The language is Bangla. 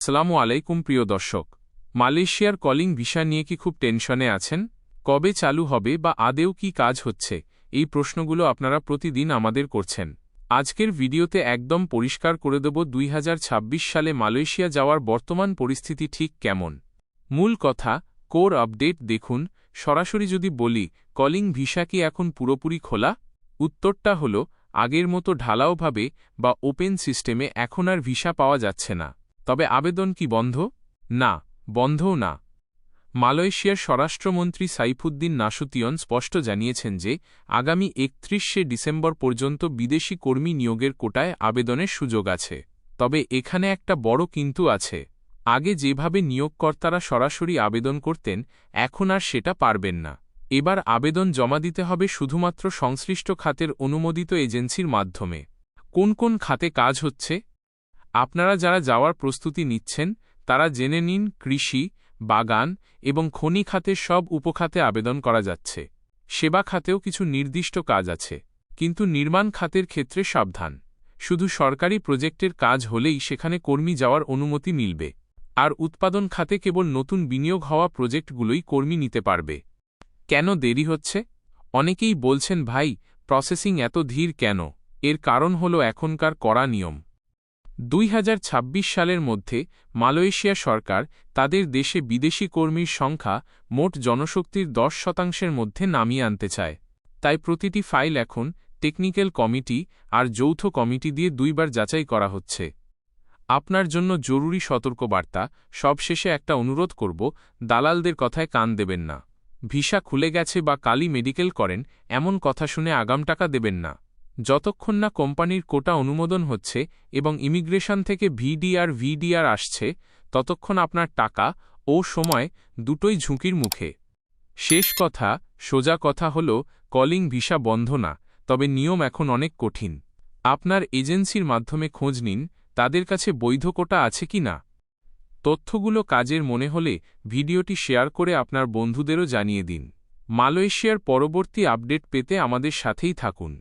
আসসালামু আলাইকুম প্রিয় দর্শক, মালয়েশিয়ার কলিং ভিসা নিয়ে কি খুব টেনশনে আছেন? কবে চালু হবে বা আদেও কি কাজ হচ্ছে, এই প্রশ্নগুলো আপনারা প্রতিদিন আমাদের করছেন। আজকের ভিডিওতে একদম পরিষ্কার করে দেব 2026 সালে মালয়েশিয়া যাওয়ার বর্তমান পরিস্থিতি ঠিক কেমন। মূল কথা, কোর আপডেট দেখুন। সরাসরি যদি বলি, কলিং ভিসা কি এখন পুরোপুরি খোলা? উত্তরটা হল, আগের মতো ঢালাওভাবে বা ওপেন সিস্টেমে এখন আর ভিসা পাওয়া যাচ্ছে না। তবে আবেদন কি বন্ধ? না, বন্ধও না। মালয়েশিয়ার স্বরাষ্ট্রমন্ত্রী সাইফুদ্দিন নাসুতিয়ান স্পষ্ট জানিয়েছেন যে আগামী 31শে ডিসেম্বর পর্যন্ত বিদেশি কর্মী নিয়োগের কোটায় আবেদনের সুযোগ আছে। তবে এখানে একটা বড় কিন্তু আছে। আগে যেভাবে নিয়োগকর্তারা সরাসরি আবেদন করতেন, এখন আর সেটা পারবেন না। এবার আবেদন জমা দিতে হবে শুধুমাত্র সংশ্লিষ্ট খাতের অনুমোদিত এজেন্সির মাধ্যমে। কোন কোন খাতে কাজ হচ্ছে? আপনারা যারা যাওয়ার প্রস্তুতি নিচ্ছেন, তারা জেনে নিন, কৃষি, বাগান এবং খনি খাতের সব উপখাতে আবেদন করা যাচ্ছে। সেবা খাতেও কিছু নির্দিষ্ট কাজ আছে, কিন্তু নির্মাণ খাতের ক্ষেত্রে সাবধান। শুধু সরকারি প্রজেক্টের কাজ হলেই সেখানে কর্মী যাওয়ার অনুমতি মিলবে, আর উৎপাদন খাতে কেবল নতুন বিনিয়োগ হওয়া প্রজেক্টগুলোই কর্মী নিতে পারবে। কেন দেরি হচ্ছে? অনেকেই বলছেন, ভাই, প্রসেসিং এত ধীর কেন? এর কারণ হল এখনকার কড়া নিয়ম। 2026 সালের মধ্যে মালয়েশিয়া সরকার তাদের দেশে বিদেশি কর্মীর সংখ্যা মোট জনশক্তির 10% মধ্যে নামিয়ে আনতে চায়। তাই প্রতিটি ফাইল এখন টেকনিক্যাল কমিটি আর যৌথ কমিটি দিয়ে 2 বার যাচাই করা হচ্ছে। আপনার জন্য জরুরি সতর্কবার্তা, সবশেষে একটা অনুরোধ করব, দালালদের কথায় কান দেবেন না। ভিসা খুলে গেছে বা কালই মেডিকেল করেন এমন কথা শুনে আগাম টাকা দেবেন না। যতক্ষণ না কোম্পানির কোটা অনুমোদন হচ্ছে এবং ইমিগ্রেশন থেকে ভিডিআর আসছে, ততক্ষণ আপনার টাকা ও সময় দুটোই ঝুঁকির মুখে। শেষ কথা, সোজা কথা হল, কলিং ভিসা বন্ধ না, তবে নিয়ম এখন অনেক কঠিন। আপনার এজেন্সির মাধ্যমে খোঁজ নিন তাদের কাছে বৈধ কোটা আছে কি না। তথ্যগুলো কাজের মনে হলে ভিডিওটি শেয়ার করে আপনার বন্ধুদেরও জানিয়ে দিন। মালয়েশিয়ার পরবর্তী আপডেট পেতে আমাদের সাথেই থাকুন।